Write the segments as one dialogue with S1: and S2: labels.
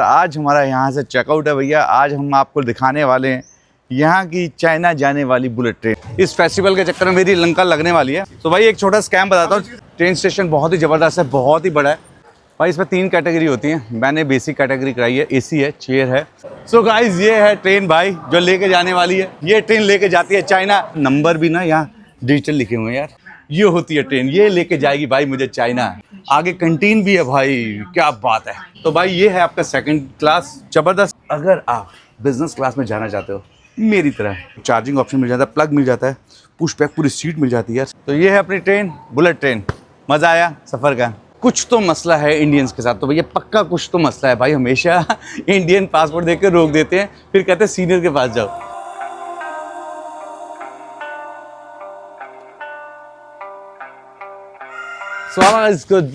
S1: आज हमारा यहाँ से चेकआउट है भैया। आज हम आपको दिखाने वाले हैं यहाँ की चाइना जाने वाली बुलेट ट्रेन। इस फेस्टिवल के चक्कर में मेरी लंका लगने वाली है। तो भाई एक छोटा स्कैम बताता हूँ। ट्रेन स्टेशन बहुत ही ज़बरदस्त है, बहुत ही बड़ा है भाई। इसमें 3 कैटेगरी होती हैं। मैंने बेसिक कैटेगरी कराई है, एसी है, चेयर है। सो गाइस ये है ट्रेन भाई जो लेके जाने वाली है। ये ट्रेन लेके जाती है चाइना। नंबर भी ना यहाँ डिजिटल लिखे हुए हैं यार। ये होती है ट्रेन, ये लेके जाएगी भाई मुझे चाइना। आगे कैंटीन भी है भाई, क्या बात है। तो भाई ये है आपका सेकंड क्लास, जबरदस्त। अगर आप बिजनेस क्लास में जाना चाहते हो मेरी तरह, चार्जिंग ऑप्शन मिल जाता है, प्लग मिल जाता है, पुश बैक पूरी सीट मिल जाती है यार। तो ये है अपनी ट्रेन, बुलेट ट्रेन। मज़ा आया सफ़र का। कुछ तो मसला है इंडियंस के साथ, तो भैया पक्का कुछ तो मसला है भाई। हमेशा इंडियन पासपोर्ट देख के रोक देते हैं, फिर कहते हैं सीनियर के पास जाओ। Good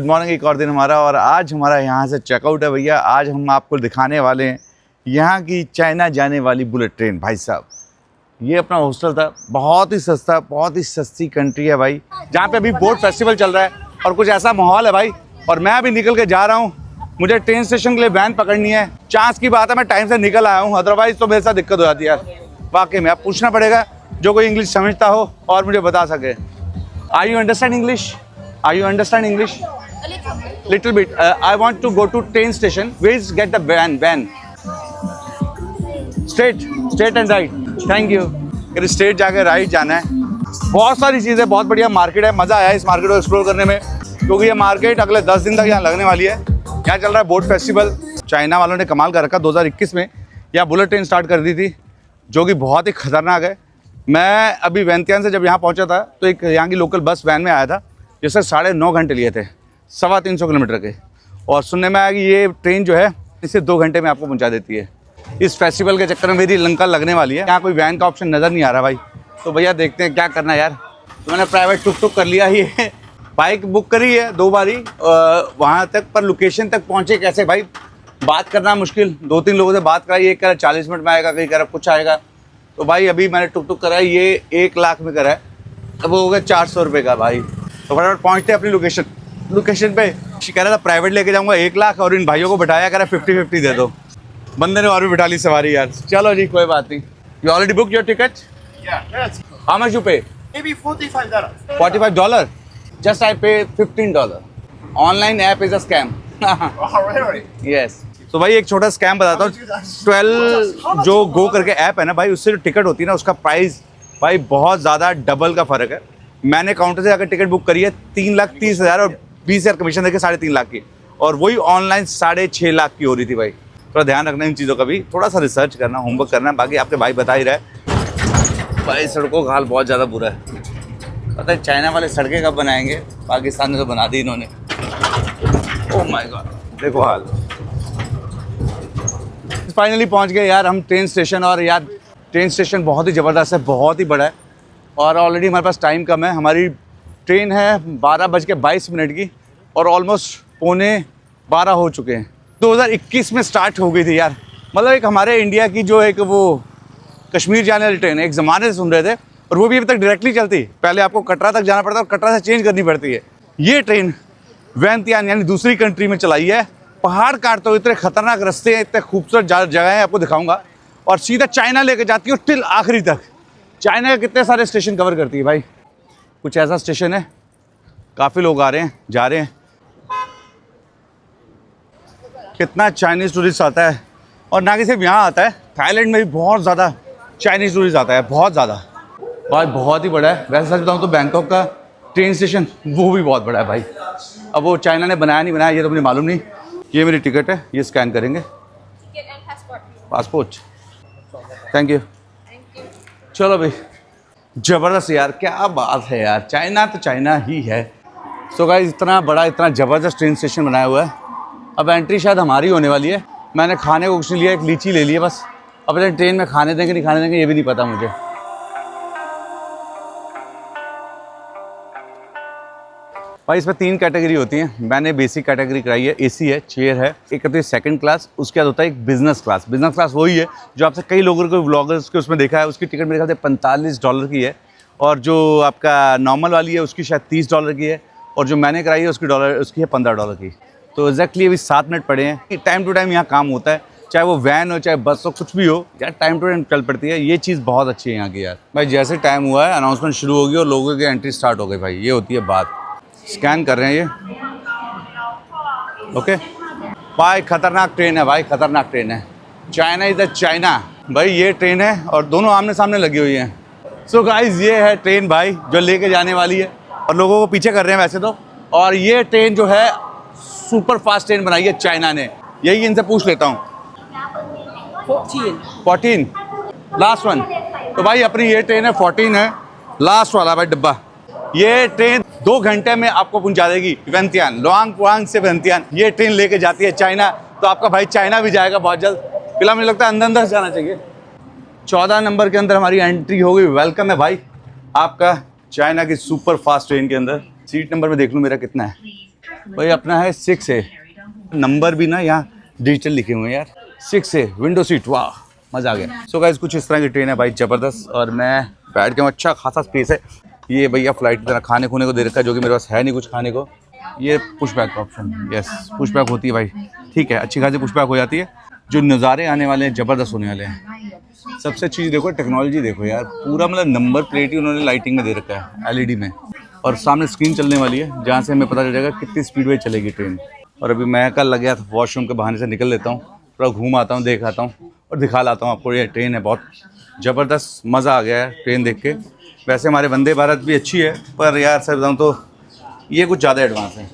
S1: morning. एक और दिन हमारा, और आज हमारा यहाँ से चेकआउट है भैया। आज हम आपको दिखाने वाले हैं यहाँ की चाइना जाने वाली बुलेट ट्रेन। भाई साहब ये अपना हॉस्टल था, बहुत ही सस्ता, बहुत ही सस्ती कंट्री है भाई, जहाँ पे अभी बोट फेस्टिवल चल रहा है और कुछ ऐसा माहौल है भाई। और मैं अभी निकल के जा रहा हूँ, मुझे ट्रेन स्टेशन के लिए वैन पकड़नी है। चांस की बात है मैं टाइम से निकल आया हूँ, अदरवाइज तो मेरे साथ दिक्कत हो जाती है यार। वाकई में अब पूछना पड़ेगा जो कोई इंग्लिश समझता हो और मुझे बता सके। Are you understand English? Are you understand English? Little bit. I want to go to train station. Please get the van. Straight and right. Thank you. फिर स्ट्रेट जाके राइट जाना है। बहुत सारी चीज़ें, बहुत बढ़िया मार्केट है। मज़ा आया इस मार्केट को एक्सप्लोर करने में, क्योंकि ये मार्केट अगले 10 दिन तक यहाँ लगने वाली है। यहाँ चल रहा है बोट फेस्टिवल। चाइना वालों ने कमाल कर रखा। 2021 में यहाँ बुलेट ट्रेन स्टार्ट कर दी थी, जो कि बहुत ही खतरनाक है। मैं अभी वैंतियान से जब यहाँ पहुँचा था तो एक यहाँ की लोकल बस वैन में आया था, जिससे 9.5 घंटे लिए थे, 350 किलोमीटर के। और सुनने में आया कि ये ट्रेन जो है इसे 2 घंटे में आपको पहुंचा देती है। इस फेस्टिवल के चक्कर में मेरी लंका लगने वाली है। यहाँ कोई वैन का ऑप्शन नज़र नहीं आ रहा भाई। तो भैया देखते हैं क्या करना है यार। तो मैंने प्राइवेट टुक कर लिया, ये बाइक बुक करी है 2 बारी वहाँ तक, पर लोकेशन तक पहुँचे कैसे भाई, बात करना मुश्किल। 2-3 लोगों से बात कराई, एक कह रहा 40 मिनट में आएगा, कहीं कह रहा कुछ आएगा। तो भाई अभी मैंने टुक कराया, ये 1 लाख में करा है, अब वो हो गया 400 रुपये का भाई। तो फटाफट पहुँचते अपनी लोकेशन पे। कह रहा था प्राइवेट लेके जाऊंगा 1 लाख, और इन भाइयों को बिठाया, कह रहा 50-50 दे दो। बंदे ने और भी बिठा ली सवारी यार। चलो जी कोई बात नहीं। You already book your ticket? How much you पे?
S2: Maybe $45.
S1: $45? Just I pay $15. Online app is a scam.
S2: Oh, really?
S1: Yes. तो भाई एक छोटा स्कैम बताता हूँ। 12 जो गो करके ऐप है ना भाई, उससे जो टिकट होती है ना, उसका प्राइस भाई बहुत ज़्यादा डबल का फ़र्क है। मैंने काउंटर से अगर टिकट बुक करी है 3,30,000 और 20,000 कमीशन देके 3.5 लाख की, और वही ऑनलाइन 6.5 लाख की हो रही थी भाई। थोड़ा ध्यान रखना इन चीज़ों का भी, थोड़ा सा रिसर्च करना, होमवर्क करना। बाकी आपके भाई बता ही रहा है भाई, सड़कों का हाल बहुत ज़्यादा बुरा है। पता है चाइना वाले सड़कें कब बनाएंगे? पाकिस्तान में तो बना दी इन्होंने। ओह माय गॉड, देखो हाल। फाइनली पहुँच गए यार हम ट्रेन स्टेशन। और यार ट्रेन स्टेशन बहुत ही ज़बरदस्त है, बहुत ही बड़ा है, और ऑलरेडी हमारे पास टाइम कम है। हमारी ट्रेन है 12:22 की, और ऑलमोस्ट 11:15 हो चुके हैं। 2021 में स्टार्ट हो गई थी यार। मतलब एक हमारे इंडिया की जो एक वो कश्मीर जाने वाली ट्रेन है, एक ज़माने से सुन रहे थे, और वो भी अभी तक डायरेक्टली चलती। पहले आपको कटरा तक जाना पड़ता है और कटरा से चेंज करनी पड़ती है। ये ट्रेन वैंतियान यानी दूसरी कंट्री में चलाई है। पहाड़ काटते हुए, इतने खतरनाक रास्ते हैं, इतने खूबसूरत जगह हैं, आपको दिखाऊँगा। और सीधा चाइना लेके जाती है टिल आखिरी तक। चाइना के कितने सारे स्टेशन कवर करती है भाई। कुछ ऐसा स्टेशन है, काफ़ी लोग आ रहे हैं, जा रहे हैं। कितना चाइनीज़ टूरिस्ट आता है, और ना कि सिर्फ यहाँ आता है, थाईलैंड में भी बहुत ज़्यादा चाइनीज़ टूरिस्ट आता है, बहुत ज़्यादा भाई। बहुत ही बड़ा है। वैसे सच बताऊँ तो बैंकॉक का ट्रेन स्टेशन वो भी बहुत बड़ा है भाई। अब वो चाइना ने बनाया नहीं बनाया ये तो मुझे मालूम नहीं। ये मेरी टिकट है, ये स्कैन करेंगे। Passport, thank you. चलो भाई, ज़बरदस्त यार, क्या बात है यार। चाइना तो चाइना ही है। सो गाइस इतना बड़ा, इतना ज़बरदस्त ट्रेन स्टेशन बनाया हुआ है। अब एंट्री शायद हमारी होने वाली है। मैंने खाने को कुछ नहीं लिया, एक लीची ले लिया बस। अब ट्रेन में खाने देंगे नहीं खाने देंगे ये भी नहीं पता मुझे। भाई इसमें 3 कैटेगरी होती हैं। मैंने बेसिक कैटेगरी कराई है, एसी है, चेयर है। एक होती है सेकंड क्लास, उसके बाद होता है एक बिजनेस क्लास। बिजनेस क्लास वही है जो आपसे कई लोगों को व्लॉगर्स के उसमें देखा है। उसकी टिकट मेरे ख्याल से $45 की है, और जो आपका नॉर्मल वाली है उसकी शायद $30 की है, और जो मैंने कराई है उसकी है $15 की। तो एग्जैक्टली अभी 7 मिनट पड़े हैं। टाइम टू टाइम यहाँ काम होता है, चाहे वो वैन हो चाहे बस हो, कुछ भी हो यार, टाइम टू टाइम चल पड़ती है। ये चीज़ बहुत अच्छी है यहाँ की यार। भाई जैसे टाइम हुआ है अनाउंसमेंट शुरू होगी और लोगों की एंट्री स्टार्ट हो गई भाई, ये होती है बात। स्कैन कर रहे हैं ये, ओके। भाई खतरनाक ट्रेन है भाई, खतरनाक ट्रेन है। चाइना इज द चाइना भाई, ये ट्रेन है और दोनों आमने सामने लगी हुई हैं। सो गाइस ये है ट्रेन भाई जो लेके जाने वाली है और लोगों को पीछे कर रहे हैं वैसे तो। और ये ट्रेन जो है सुपर फास्ट ट्रेन बनाई है चाइना ने, यही इनसे पूछ लेता हूँ। 14 लास्ट वन। तो भाई अपनी ये ट्रेन है 14 है, लास्ट वाला भाई डब्बा। ये ट्रेन 2 घंटे में आपको पहुंचा देगी वेंतियान, लोंगवांग से वेंतियान। ये ट्रेन लेके जाती है चाइना, तो आपका भाई चाइना भी जाएगा बहुत जल्द। फिलहाल मुझे लगता है अंदर अंदर जाना चाहिए। 14 नंबर के अंदर हमारी एंट्री हो गई। वेलकम है भाई आपका चाइना की सुपर फास्ट ट्रेन के अंदर। सीट नंबर में देख लूँ मेरा कितना है भाई, अपना है 6 है। नंबर भी ना यहाँ डिजिटल लिखे हुए हैं यार। 6 है, विंडो सीट, वाह मज़ा आ गया। सो गाइस कुछ इस तरह की ट्रेन है भाई, ज़बरदस्त। और मैं बैठ के अच्छा खासा स्पेस है। ये भैया फ्लाइट की तरह खाने खूने को दे रखा है, जो कि मेरे पास है नहीं कुछ खाने को। ये पुश बैक का ऑप्शन, यस पुश बैक होती है भाई, ठीक है, अच्छी खासी पुश बैक हो जाती है। जो नज़ारे आने वाले हैं ज़बरदस्त होने वाले हैं। सबसे चीज़ देखो, टेक्नोलॉजी देखो यार, पूरा मतलब नंबर प्लेट ही उन्होंने लाइटिंग में दे रखा है, एलईडी में। और सामने स्क्रीन चलने वाली है जहाँ से हमें पता चल जाएगा कितनी स्पीड में चलेगी ट्रेन। और अभी मैं कल लग गया था वॉशरूम के बहाने से निकल लेता हूँ, थोड़ा घूम आता हूँ, देख आता हूँ और दिखा लाता हूँ आपको। ये ट्रेन है बहुत ज़बरदस्त, मज़ा आ गया है ट्रेन देख के। वैसे हमारे वंदे भारत भी अच्छी है, पर यार सर बताऊँ तो ये कुछ ज़्यादा एडवांस है।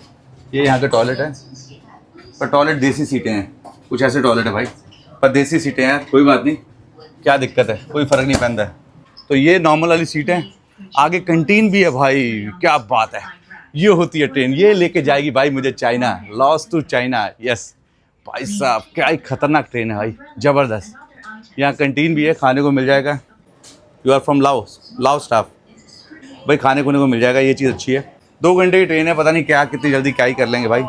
S1: ये यहाँ का टॉयलेट है, पर टॉयलेट देसी सीटें हैं, कुछ ऐसे टॉयलेट है भाई, पर देसी सीटें हैं, कोई बात नहीं, क्या दिक्कत है, कोई फ़र्क नहीं पड़ता है। तो ये नॉर्मल वाली सीटें, आगे कंटीन भी है भाई, क्या बात है। ये होती है ट्रेन, ये लेके जाएगी भाई मुझे China, loss to China. Yes भाई साहब, क्या ही खतरनाक ट्रेन है भाई, ज़बरदस्त। यहाँ कंटीन भी है, खाने को मिल जाएगा। यू आर फ्रॉम लाओ स्टाफ भाई, खाने खुने को मिल जाएगा, ये चीज़ अच्छी है। 2 घंटे की ट्रेन है, पता नहीं क्या कितनी जल्दी क्या ही कर लेंगे भाई।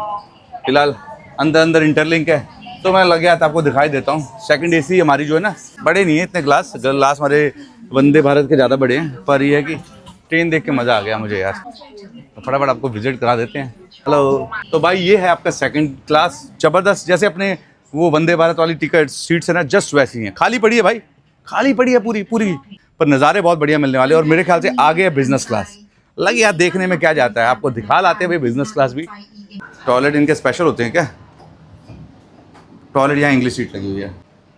S1: फिलहाल अंदर इंटरलिंक है, तो मैं लग गया था आपको दिखाई देता हूँ। सेकंड एसी हमारी जो है ना, बड़े नहीं है इतने ग्लास हमारे वंदे भारत के ज़्यादा बड़े हैं, पर यह है कि ट्रेन देख के मज़ा आ गया मुझे यार। तो फटाफट आपको विजिट करा देते हैं। हेलो, तो भाई ये है आपका सेकंड क्लास, ज़बरदस्त। जैसे अपने वो वंदे भारत वाली टिकट सीट्स है ना, जस्ट वैसी हैं, खाली पड़ी है भाई, खाली पड़ी है पूरी, पर नज़ारे बहुत बढ़िया मिलने वाले। और मेरे ख्याल से आगे है बिजनेस क्लास। लगे यार देखने में क्या जाता है, आपको दिखा लाते हैं भाई बिजनेस क्लास भी। टॉयलेट इनके स्पेशल होते हैं क्या? टॉयलेट यहाँ इंग्लिश सीट लगी हुई है।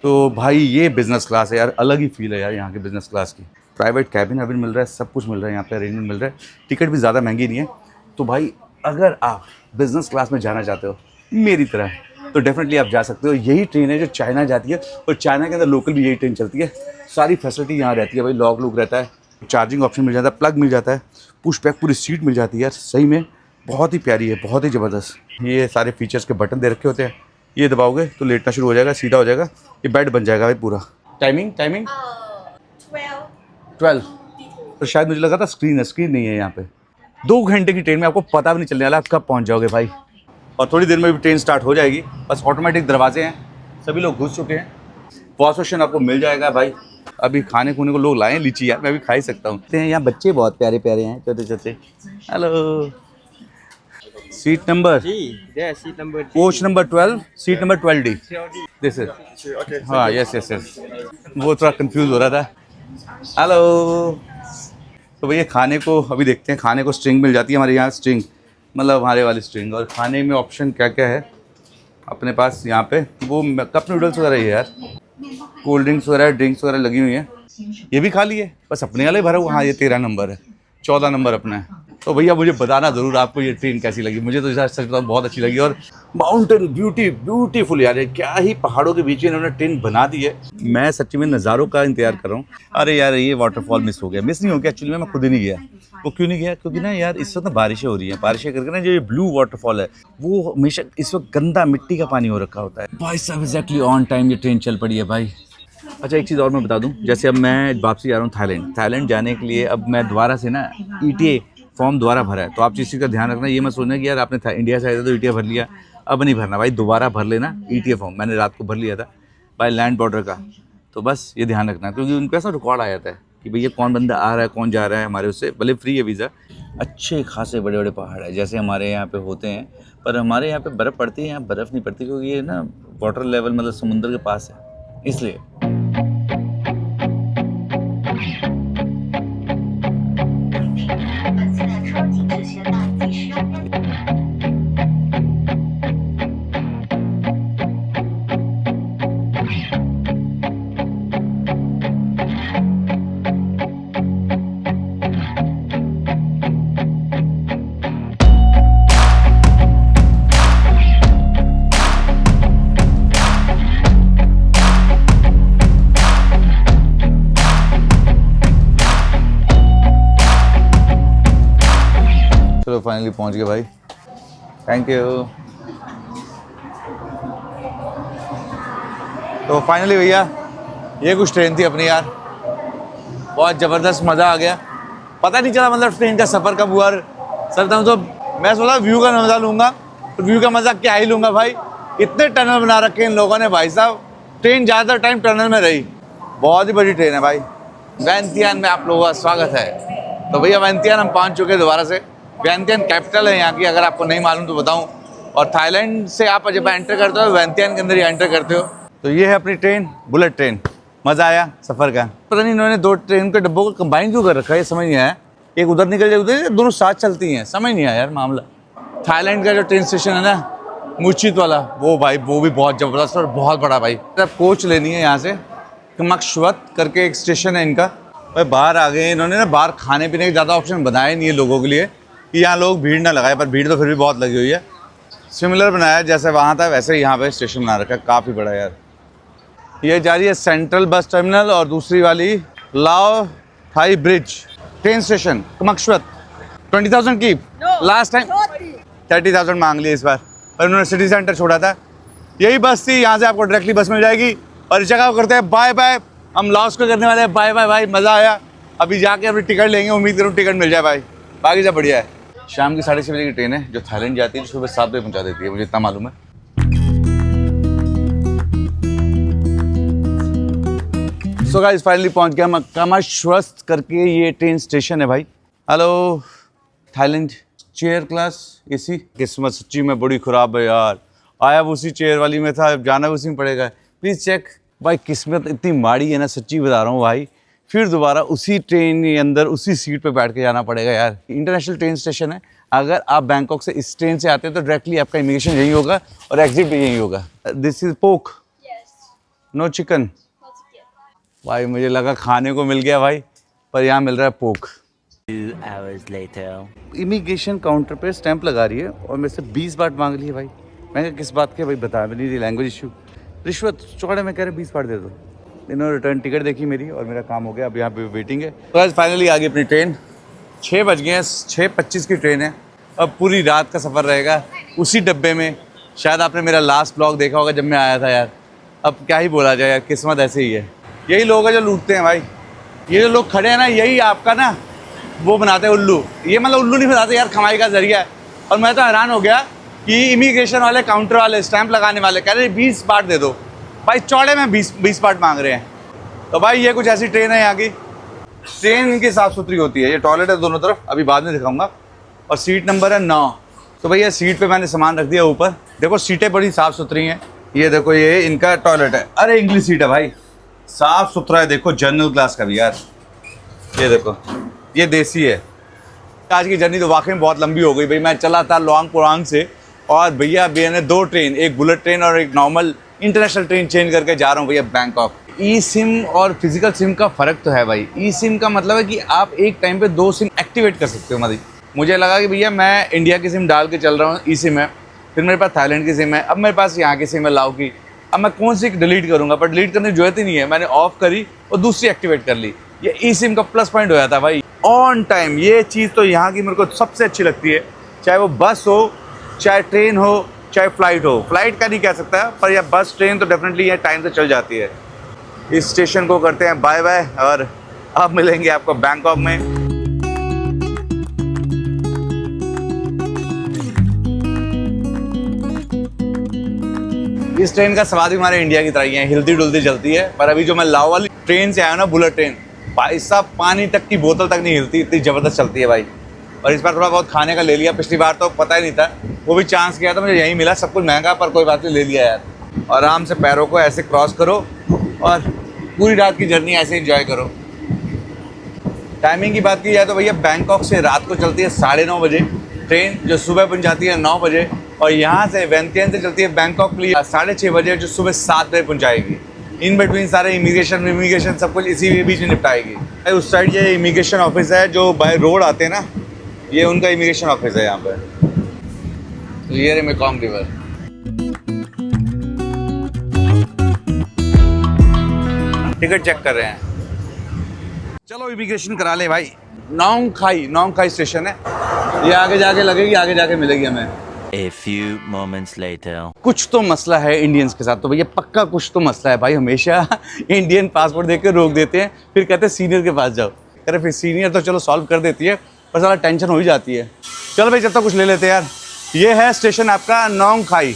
S1: तो भाई ये बिज़नेस क्लास है यार, अलग ही फील है यार यहाँ की बिज़नेस क्लास की। प्राइवेट कैबिन अभी मिल रहा है, सब कुछ मिल रहा है यहाँ पे, अरेंजमेंट मिल रहा है। टिकट भी ज़्यादा महंगी नहीं है। तो भाई अगर आप बिज़नेस क्लास में जाना चाहते हो मेरी तरह, तो डेफिनेटली आप जा सकते हो। यही ट्रेन है जो चाइना जाती है, और चाइना के अंदर लोकल भी यही ट्रेन चलती है। सारी फैसिलिटी यहाँ रहती है भाई, लॉक लूक रहता है, चार्जिंग ऑप्शन मिल जाता है, प्लग मिल जाता है, पुश बैक पूरी सीट मिल जाती है यार। सही में बहुत ही प्यारी है, बहुत ही ज़बरदस्त। ये सारे फीचर्स के बटन दे रखे होते हैं, ये दबाओगे तो लेटना शुरू हो जाएगा, सीधा हो जाएगा, ये बेड बन जाएगा भाई पूरा। टाइमिंग 12। तो शायद मुझे लगा था स्क्रीन नहीं है यहाँ पे। 2 घंटे की ट्रेन में आपको पता भी नहीं चलने वाला आप कब पहुँच जाओगे भाई। और थोड़ी देर में भी ट्रेन स्टार्ट हो जाएगी, बस ऑटोमेटिक दरवाजे हैं, सभी लोग घुस चुके हैं। वॉश स्टेशन आपको मिल जाएगा भाई। अभी खाने खूने को लोग लाए हैं, लीची यार मैं भी खा ही सकता हूँ। यहाँ बच्चे बहुत प्यारे प्यारे हैं, छोटे छोटे। Hello, seat number coach number 12, seat number 12D this is. हाँ यस, वो थोड़ा कंफ्यूज हो रहा था। हेलो, तो भैया खाने को अभी देखते हैं। खाने को स्ट्रिंग मिल जाती है हमारे यहाँ, स्ट्रिंग मतलब हमारे वाली स्ट्रिंग। और खाने में ऑप्शन क्या क्या है अपने पास यहाँ पे, वो कप नूडल्स वगैरह ही है यार, कोल्ड ड्रिंक्स वगैरह, ड्रिंक्स वगैरह लगी हुई हैं। ये भी खाली है, बस अपने वाले भरा हुआ। हाँ ये 13 नंबर है, 14 नंबर अपना है। तो भैया मुझे बताना ज़रूर आपको ये ट्रेन कैसी लगी। मुझे तो सच बताऊँ बहुत अच्छी लगी। और माउंटेन ब्यूटीफुल यार, क्या ही पहाड़ों के बीच में इन्होंने ट्रेन बना दी है। मैं सच्ची में नज़ारों का इंतजार कर रहा हूँ। अरे यार ये वाटरफॉल मिस हो गया, मिस नहीं हो गया एक्चुअली, मैं खुद ही नहीं गया। वो क्यों नहीं गया? क्योंकि ना यार इस वक्त ना बारिशें हो रही हैं, बारिशें करके ना जो ये ब्लू वाटरफॉल है वो हमेशा इस वक्त गंदा मिट्टी का पानी हो रखा होता है भाई साहब। एग्जैक्टली ऑन टाइम ये ट्रेन चल पड़ी है भाई। अच्छा एक चीज़ और मैं बता दूं, जैसे अब मैं वापसी जा रहा हूँ थाईलैंड जाने के लिए। अब मैं दोबारा से ना ETA फॉर्म दोबारा भरा है, तो आप इस चीज़ का ध्यान रखना। ये मत सोचना कि यार आपने इंडिया से आया था तो ETA भर लिया, अब नहीं भरना भाई, दोबारा भर लेना ETA फॉर्म। मैंने रात को भर लिया था बाय लैंड बॉर्डर का, तो बस ये ध्यान रखना, क्योंकि उनके पास ना रिकॉर्ड आ जाता है कि भैया कौन बंदा आ रहा है कौन जा रहा है हमारे उससे, भले फ्री है वीज़ा। अच्छे खासे बड़े बड़े पहाड़ है जैसे हमारे यहाँ पे होते हैं, पर हमारे यहाँ पे बर्फ़ पड़ती है, यहाँ बर्फ़ नहीं पड़ती क्योंकि ये ना वाटर लेवल मतलब समुद्र के पास है इसलिए। चलो फाइनली पहुंच गए भाई, थैंक यू। तो फाइनली भैया ये कुछ ट्रेन थी अपनी यार, बहुत ज़बरदस्त मज़ा आ गया, पता नहीं चला मतलब ट्रेन का सफ़र कब हुआ। सर तो मैं सोचा व्यू का मज़ा लूँगा, तो व्यू का मज़ा क्या ही लूँगा भाई, इतने टनल बना रखे इन लोगों ने भाई साहब, ट्रेन ज़्यादातर टाइम टनल में रही। बहुत ही बड़ी ट्रेन है भाई। वैंतियान में आप लोगों का स्वागत है। तो भैया वैंतियान हम पहुँच चुके हैं दोबारा से। वैंतियान कैपिटल है यहाँ की, अगर आपको नहीं मालूम तो बताऊँ। और थाईलैंड से आप जब एंटर करते हो वैंतियान के अंदर ही एंटर करते हो। तो ये है अपनी ट्रेन, बुलेट ट्रेन। मज़ा आया सफ़र का। पता नहीं इन्होंने दो ट्रेन के डब्बों को कंबाइन क्यों कर रखा है, ये समझ नहीं आया। एक उधर निकल जाए उधर, दोनों साथ चलती हैं, समझ नहीं आया यार मामला। थाईलैंड का जो ट्रेन स्टेशन है ना मुचित वाला, वो भाई वो भी बहुत ज़बरदस्त और बहुत बड़ा भाई। अब कोच लेनी है यहाँ से, कमकश्वत करके एक स्टेशन है इनका। भाई बाहर आ गए इन्होंने ना, बाहर खाने पीने के ज़्यादा ऑप्शन बनाए नहीं है लोगों के लिए कि यहाँ लोग भीड़ ना लगाए, पर भीड़ तो फिर भी बहुत लगी हुई है। सिमिलर बनाया जैसे वहाँ था वैसे ही यहाँ पे स्टेशन बना रखा है, काफ़ी बड़ा यार। ये जा रही है सेंट्रल बस टर्मिनल और दूसरी वाली लाओ थाई ब्रिज ट्रेन स्टेशन कमकश्वत। 20,000 की लास्ट टाइम 30,000 मांग लिए इस बार, पर उन्होंने सिटी सेंटर छोड़ा था। यही बस थी, यहाँ से आपको डायरेक्टली बस मिल जाएगी। और इस जगह करते हैं बाय बाय, हम लाओस को करने वाले हैं बाय बाय भाई। मज़ा आया, अभी जाके अपनी टिकट लेंगे, उम्मीद करूँ टिकट मिल जाए भाई। बाकी सब बढ़िया है। शाम की 6:30 बजे की ट्रेन है जो थाईलैंड जाती है, जो सुबह 7 बजे पहुँचा देती है, मुझे इतना मालूम है। सो गाइस फाइनली पहुंच गया मैं कमकश्वत करके, ये ट्रेन स्टेशन है भाई। Hello Thailand chair class AC. किस्मत सच्ची में बड़ी ख़राब है यार, आया वो उसी चेयर वाली में था, अब जाना उसी में पड़ेगा। प्लीज़ चेक भाई, किस्मत इतनी माड़ी है ना, सच्ची बता रहा हूँ भाई। फिर दोबारा उसी ट्रेन के अंदर उसी सीट पे बैठ के जाना पड़ेगा यार। इंटरनेशनल ट्रेन स्टेशन है, अगर आप बैंकॉक से इस ट्रेन से आते हैं तो डायरेक्टली आपका इमिग्रेशन यहीं होगा और एग्जिट भी यहीं होगा। दिस इज पोक, नो चिकन। भाई मुझे लगा खाने को मिल गया भाई, पर यहाँ मिल रहा है पोक।
S3: 2 hours later.
S1: इमिग्रेशन काउंटर पे स्टैंप लगा रही है और मेरे से 20 बात मांग ली है भाई। मैं कहा किस बात के भाई, बता भी नहीं रही, लैंग्वेज इशू, रिश्वत चौड़े में कह रहे 20 बात दे दो। इन्होंने रिटर्न टिकट देखी मेरी और मेरा काम हो गया, अब यहाँ पे वेटिंग है। तो आज फाइनली आ गई अपनी ट्रेन, 6 बज गए हैं, 6:25 की ट्रेन है। अब पूरी रात का सफ़र रहेगा उसी डब्बे में। शायद आपने मेरा लास्ट ब्लॉग देखा होगा जब मैं आया था यार। अब क्या ही बोला जाए यार, किस्मत ऐसे ही है। यही लोग हैं जो लूटते हैं भाई, ये जो लोग खड़े हैं ना, यही आपका ना वो बनाते हैं उल्लू। ये मतलब उल्लू नहीं बनाते यार, कमाई का जरिया है। और मैं तो हैरान हो गया कि इमिग्रेशन वाले, काउंटर वाले, स्टैंप लगाने वाले कह रहे 20 बात दे दो भाई, चौड़े में 20 बात मांग रहे हैं। तो भाई ये कुछ ऐसी ट्रेन है यहाँ की। ट्रेन इनकी साफ़ सुथरी होती है, ये टॉयलेट है दोनों तरफ, अभी बाद में दिखाऊंगा। और सीट नंबर है 9। तो भैया सीट पे मैंने सामान रख दिया ऊपर, देखो सीटें बड़ी साफ़ सुथरी हैं। ये देखो ये इनका टॉयलेट है, अरे इंग्लिश सीट है भाई, साफ़ सुथरा है। देखो जनरल क्लास का भी यार, ये देखो ये देसी है। आज की जर्नी तो वाकई में बहुत लंबी हो गई भाई। मैं चला था लोंग पोरांग से, और भैया मैंने 2 ट्रेन, एक बुलेट ट्रेन और एक नॉर्मल इंटरनेशनल ट्रेन चेंज करके जा रहा हूँ भैया बैंकॉक। ई सिम और फिजिकल सिम का फ़र्क तो है भाई। ई सिम का मतलब है कि आप एक टाइम पे 2 सिम एक्टिवेट कर सकते हो। मतलब मुझे लगा कि भैया मैं इंडिया की सिम डाल के चल रहा हूँ, ई सिम है, फिर मेरे पास थाईलैंड की सिम है, अब मेरे पास यहाँ की सिम है लाओ की। अब मैं कौन सी डिलीट करूँगा, पर डिलीट करने की जरूरत ही नहीं है, मैंने ऑफ करी और दूसरी एक्टिवेट कर ली। ये ई सिम का प्लस पॉइंट हो जाता है भाई। ऑन टाइम, ये चीज़ तो यहाँ की मेरे को सबसे अच्छी लगती है, चाहे वो बस हो, चाहे ट्रेन हो, चाहे फ्लाइट हो। फ्लाइट का नहीं कह सकता, पर यह बस ट्रेन तो डेफिनेटली ये टाइम से चल जाती है। इस स्टेशन को करते हैं बाय बाय, और अब मिलेंगे आपको बैंकॉक में। इस ट्रेन का स्वाद भी हमारे इंडिया की तरह ही है, हिलती डुलती चलती है। पर अभी जो मैं लाओ वाली ट्रेन से आया हूँ ना, बुलेट ट्रेन, भाई साहब पानी तक की बोतल तक नहीं हिलती, इतनी ज़बरदस्त चलती है भाई। और इस बार थोड़ा बहुत खाने का ले लिया, पिछली बार तो पता ही नहीं था, वो भी चांस किया था, मुझे यहीं मिला, सब कुछ महंगा पर कोई बात नहीं, ले लिया यार। और आराम से पैरों को ऐसे क्रॉस करो और पूरी रात की जर्नी ऐसे एंजॉय करो। टाइमिंग की बात की जाए तो भैया बैंकॉक से रात को चलती है 9:30 बजे ट्रेन, जो सुबह बन जाती है 9 बजे, और यहाँ से वेंतियन से चलती है बैंकॉक के लिए 6:30 बजे, जो सुबह 7 बजे पहुँचाएगी। इन बिटवीन सारे इमिग्रेशन सब कुछ इसी के बीच में निपटाएगी। उस साइड ये इमिग्रेशन ऑफिस है, जो बाय रोड आते हैं ना, ये उनका इमिग्रेशन ऑफिस है यहाँ पर। तो ये रहे मेकॉन्ग रिवर। टिकट चेक कर रहे हैं, चलो इमिग्रेशन करा ले भाई। नोंग खाई स्टेशन है, ये आगे जाके लगेगी, आगे जाके मिलेगी हमें।
S3: A few moments later.
S1: कुछ तो मसला है इंडियंस के साथ, तो भैया पक्का कुछ तो मसला है भाई। हमेशा इंडियन पासपोर्ट देख के रोक देते हैं, फिर कहते हैं सीनियर के पास जाओ। कह रहे फिर सीनियर तो चलो सॉल्व कर देती है, पर सारा टेंशन हो ही जाती है। चलो भाई जब तक कुछ ले लेते हैं यार। ये है स्टेशन आपका नोंग खाई।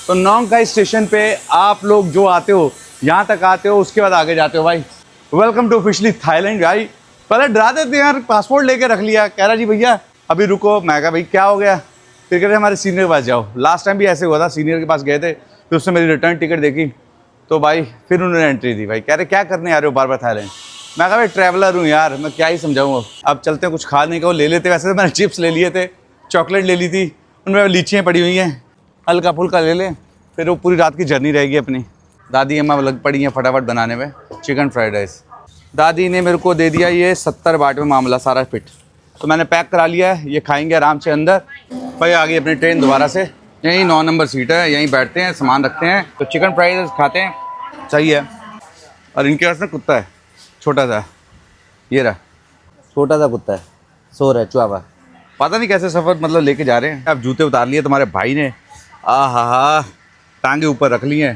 S1: तो नोंग खाई स्टेशन पे आप लोग जो आते हो, यहाँ तक आते हो, उसके बाद आगे जाते हो भाई। वेलकम टू ऑफिशियली थाईलैंड भाई। पहले डरा देते हैं यार, पासपोर्ट लेके रख लिया, कह रहा जी भैया अभी रुको। मैं कहा भाई क्या हो गया? फिर कह रहे हमारे सीनियर के पास जाओ। लास्ट टाइम भी ऐसे हुआ था, सीनियर के पास गए थे, फिर उसने मेरी रिटर्न टिकट देखी, तो भाई फिर उन्होंने एंट्री दी। भाई कह रहे क्या करने आ रहे हो बार बार थाईलैंड? मैं कहा भाई ट्रैवलर हूँ यार, मैं क्या ही समझाऊँ। अब चलते हैं, कुछ खाने को ले लेते। वैसे तो मैंने चिप्स ले लिए थे, चॉकलेट ले ली थी, उनमें लीचियाँ पड़ी हुई हैं, हल्का फुल्का ले लें, फिर वो पूरी रात की जर्नी रहेगी अपनी। दादी अम्मा लग पड़ी हैं फटाफट बनाने में चिकन फ्राइड राइस। दादी ने मेरे को दे दिया ये 70 बाट में मामला सारा फिट, तो मैंने पैक करा लिया है, ये खाएंगे आराम से अंदर। भाई आ गई अपनी ट्रेन दोबारा से, यहीं 9 नंबर सीट है, यहीं बैठते हैं, सामान रखते हैं, तो चिकन फ्राइड राइस खाते हैं, सही है। और इनके पास ना कुत्ता है छोटा सा, ये रहा छोटा सा कुत्ता है, सो रहा है चुआवा। पता नहीं कैसे सफ़र मतलब लेके जा रहे हैं। अब जूते उतार लिए तुम्हारे भाई ने, हा टांगे ऊपर रख ली हैं,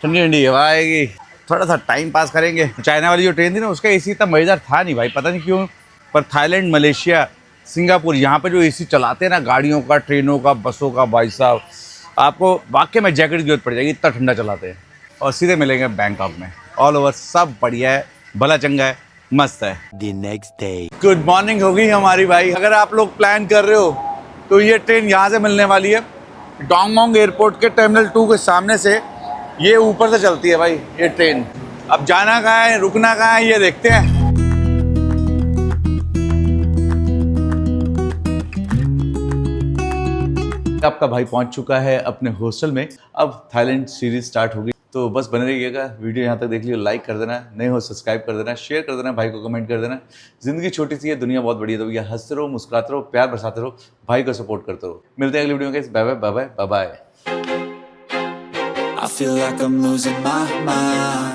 S1: ठंडी ठंडी हवा आएगी, थोड़ा सा टाइम पास करेंगे। चाइना वाली जो ट्रेन थी ना, उसका एसी इतना मज़ेदार था नहीं भाई, पता नहीं क्यों। पर थाईलैंड, मलेशिया, सिंगापुर, यहाँ पे जो एसी चलाते हैं ना गाड़ियों का, ट्रेनों का, बसों का, भाई साहब आपको वाकई में जैकेट की जरूरत पड़ जाएगी, इतना ठंडा चलाते हैं। और सीधे मिलेंगे बैंकॉक में। ऑल ओवर सब बढ़िया है, भला चंगा है, मस्त है।
S3: The next day.
S1: Good morning हो गई हमारी भाई। अगर आप लोग प्लान कर रहे हो तो ये ट्रेन यहाँ से मिलने वाली है, डोंगमोंग एयरपोर्ट के टर्मिनल 2 के सामने से ये ऊपर से चलती है भाई ये ट्रेन। अब जाना कहाँ है, रुकना कहाँ है, ये देखते हैं। आपका भाई पहुंच चुका है अपने हॉस्टल में। अब थाईलैंड सीरीज स्टार्ट होगी, तो बस बने रहिएगा। वीडियो यहाँ तक देख लियो, लाइक कर देना, नए हो सब्सक्राइब कर देना, शेयर कर देना, भाई को कमेंट कर देना। जिंदगी छोटी सी है, दुनिया बहुत बड़ी है, तो भैया हंसते रहो, मुस्कुराते रहो, प्यार बरसाते रहो, भाई को सपोर्ट करते रहो। मिलते हैं अगली वीडियो में, bye bye bye bye bye bye.
S4: I feel like I'm losing my mind.